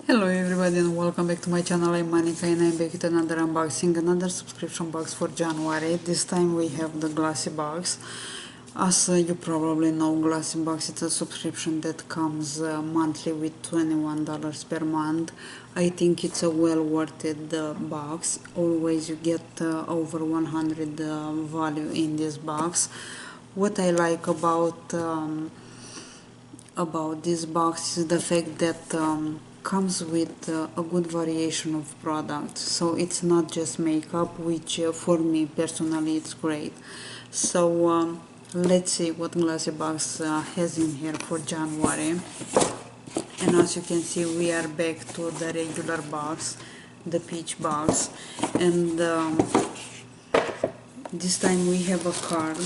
Hello everybody and welcome back to my channel. I'm Monica and I'm back with another unboxing, another subscription box for January. This time we have the Glossybox. As you probably know, Glossybox is a subscription that comes monthly with $21 per month. I think it's a well worth it box. Always you get over 100 value in this box. What I like about this box is the fact that comes with a good variation of products, so it's not just makeup, which for me personally it's great. So let's see what Glossybox has in here for January. And as you can see, we are back to the regular box, the peach box, and this time we have a card,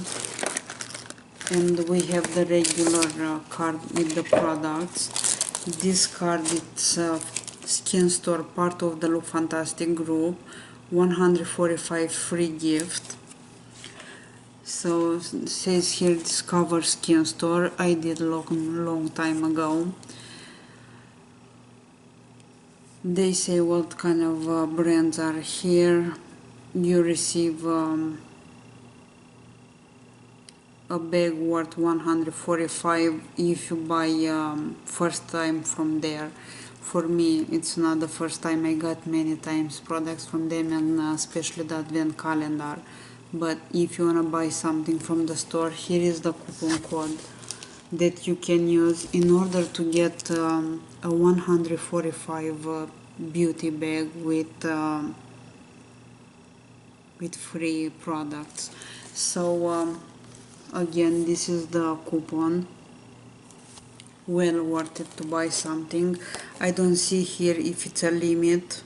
and we have the regular card with the products. This card is Skin Store, part of the Look Fantastic group, 145 free gift. So it says here Discover Skin Store. I did long time ago. They say what kind of brands are here. You receive a bag worth 145 if you buy first time from there. For me, it's not the first time. I got many times products from them, and especially the advent calendar. But if you wanna buy something from the store, here is the coupon code that you can use in order to get a 145 beauty bag with free products. So again, this is the coupon. Well worth it to buy something. I don't see here if it's a limit.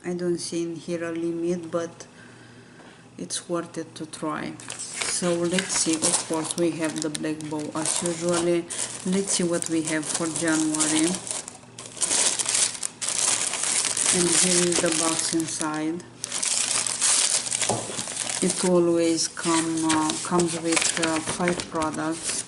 I don't see in here a limit, but it's worth it to try. So let's see. Of course, we have the black bow as usually. Let's see what we have for January. And here is the box inside. It always comes with 5 products,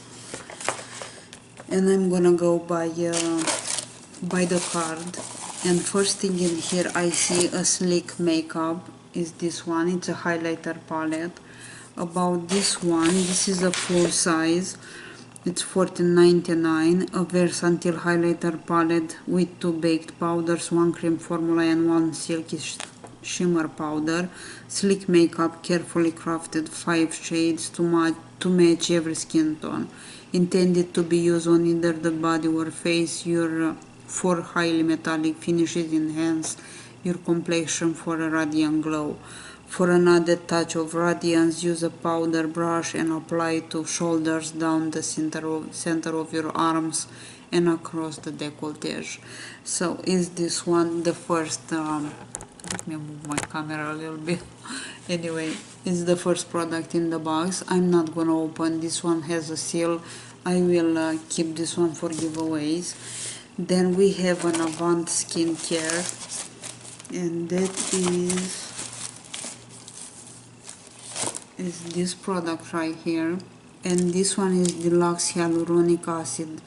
and I'm gonna go by the card. And first thing in here I see a sleek makeup is this one. It's a highlighter palette. About this one, this is a full size. It's $14.99. A versatile highlighter palette with 2 baked powders, 1 cream formula and 1 silky shimmer powder. Sleek makeup, carefully crafted, 5 shades to match every skin tone. Intended to be used on either the body or face. Your 4 highly metallic finishes enhance your complexion for a radiant glow. For an added touch of radiance, use a powder brush and apply to shoulders, down the center of your arms and across the décolletage. So is this one the first let me move my camera a little bit. Anyway, it's the first product in the box. I'm not gonna open. This one has a seal. I will keep this one for giveaways. Then we have an Avant skincare, and that is this product right here. And this one is Deluxe Hyaluronic Acid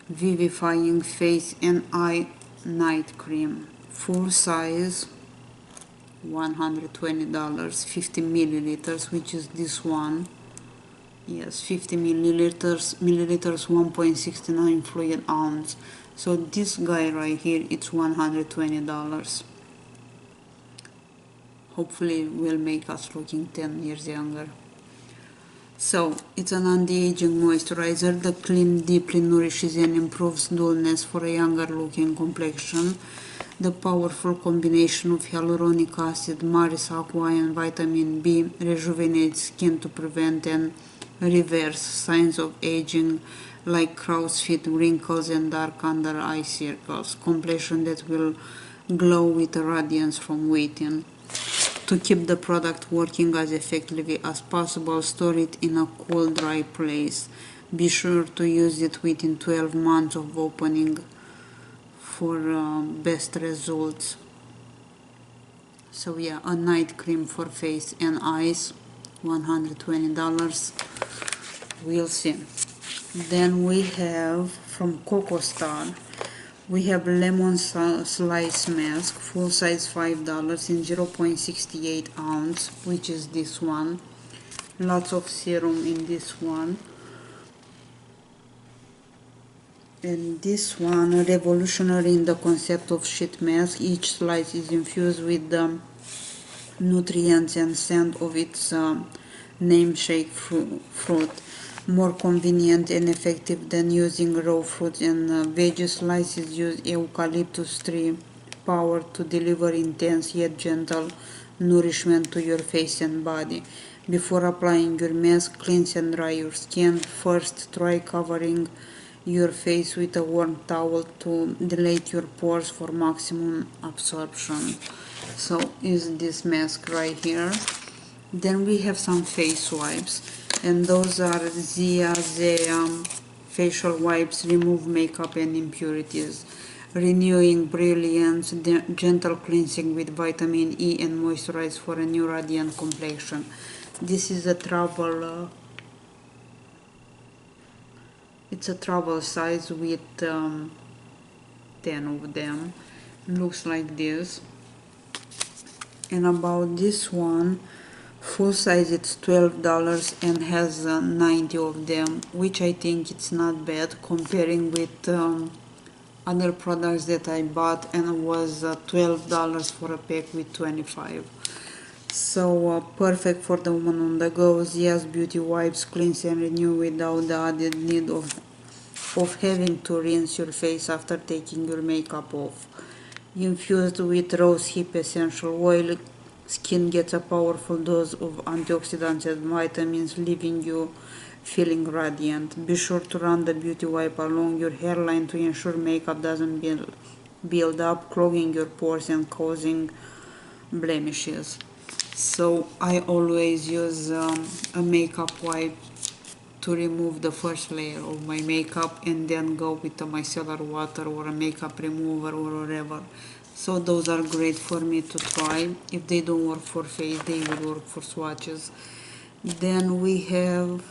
Vivifying Face and Eye Night Cream. Full size, $120, 50 milliliters, which is this one. Yes, 50 milliliters, 1.69 fluid ounce. So this guy right here, it's $120. Hopefully will make us looking 10 years younger. So it's an anti-aging moisturizer. The cream deeply nourishes and improves dullness for a younger looking complexion. The powerful combination of hyaluronic acid, Maris Aqua and vitamin B rejuvenates skin to prevent and reverse signs of aging like crow's feet, wrinkles and dark under eye circles. Complexion that will glow with a radiance from within. To keep the product working as effectively as possible, store it in a cool, dry place. Be sure to use it within 12 months of opening for best results. So yeah, a night cream for face and eyes, $120. We'll see. Then we have from Coco Star, we have lemon slice mask, full size $5 in 0.68 ounce, which is this one. Lots of serum in this one. And this one, revolutionary in the concept of sheet mask. Each slice is infused with the nutrients and scent of its namesake fruit. More convenient and effective than using raw fruit and veggie slices. Use eucalyptus tree power to deliver intense yet gentle nourishment to your face and body. Before applying your mask, cleanse and dry your skin. First, try covering your face with a warm towel to dilate your pores for maximum absorption. So is this mask right here. Then we have some face wipes, and those are Zia facial wipes. Remove makeup and impurities, renewing brilliance, gentle cleansing with vitamin E, and moisturize for a new radiant complexion. This is a travel it's a travel size with 10 of them. Looks like this. And about this one, full size, it's $12 and has 90 of them, which I think it's not bad comparing with other products that I bought, and it was $12 for a pack with 25. So perfect for the woman on the go. Yes, beauty wipes, cleanse and renew without the added need of having to rinse your face after taking your makeup off. Infused with rose hip essential oil, skin gets a powerful dose of antioxidants and vitamins, leaving you feeling radiant. Be sure to run the beauty wipe along your hairline to ensure makeup doesn't build up, clogging your pores and causing blemishes. So I always use a makeup wipe to remove the first layer of my makeup, and then go with a micellar water or a makeup remover or whatever. So those are great for me to try. If they don't work for face, they will work for swatches. Then we have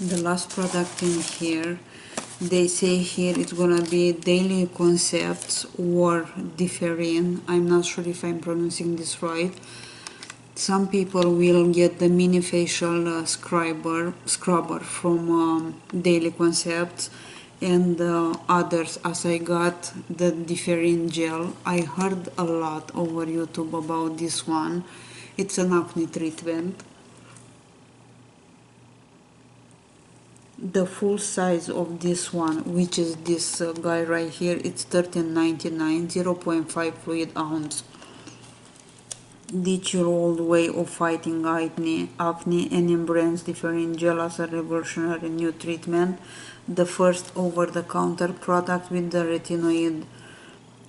the last product in here. They say here it's gonna be daily concepts or different. I'm not sure if I'm pronouncing this right. Some people will get the mini facial scrubber from Daily Concepts, and others, as I got the different gel. I heard a lot over YouTube about this one. It's an acne treatment. The full size of this one, which is this guy right here, it's $13.99, 0.5 fluid ounce. Ditch your old way of fighting acne and embrace different gel as a revolutionary new treatment. The first over-the-counter product with the retinoid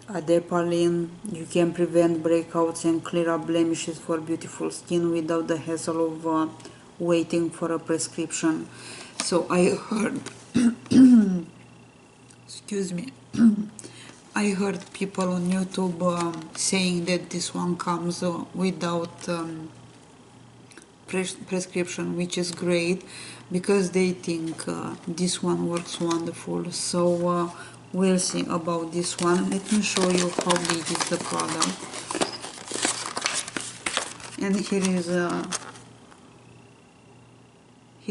adapalene. You can prevent breakouts and clear up blemishes for beautiful skin without the hassle of waiting for a prescription. So I heard, excuse me, I heard people on YouTube saying that this one comes without prescription, which is great because they think this one works wonderful. So we'll see about this one. Let me show you how big is the product. And here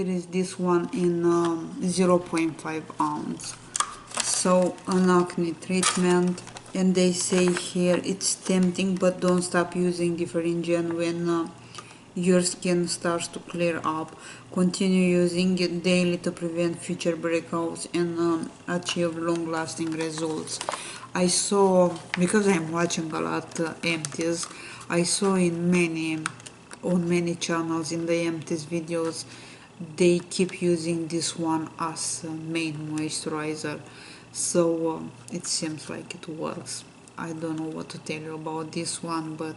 is this one in 0.5 ounce. So an acne treatment, and they say here it's tempting, but don't stop using different gel when your skin starts to clear up. Continue using it daily to prevent future breakouts and achieve long-lasting results. I saw, because I'm watching a lot empties, I saw on many channels in the empties videos, they keep using this one as main moisturizer. So it seems like it works. I don't know what to tell you about this one, but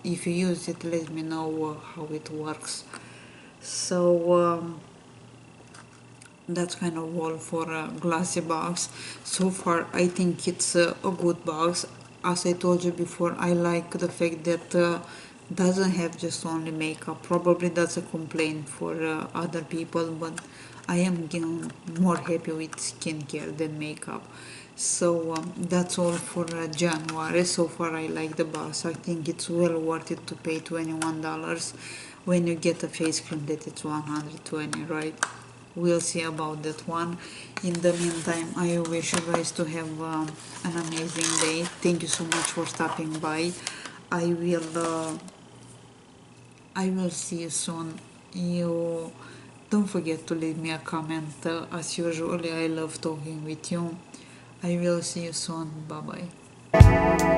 if you use it, let me know how it works. So that's kind of all for Glossybox. So far I think it's a good box. As I told you before, I like the fact that doesn't have just only makeup. Probably that's a complaint for other people, but I am more happy with skincare than makeup. So that's all for January. So far I like the box. I think it's well worth it to pay $21 when you get a face cream that it's 120, right? We'll see about that one. In the meantime, I wish you guys to have an amazing day. Thank you so much for stopping by. I will see you soon. You don't forget to leave me a comment. As usual, I love talking with you. I will see you soon. Bye bye.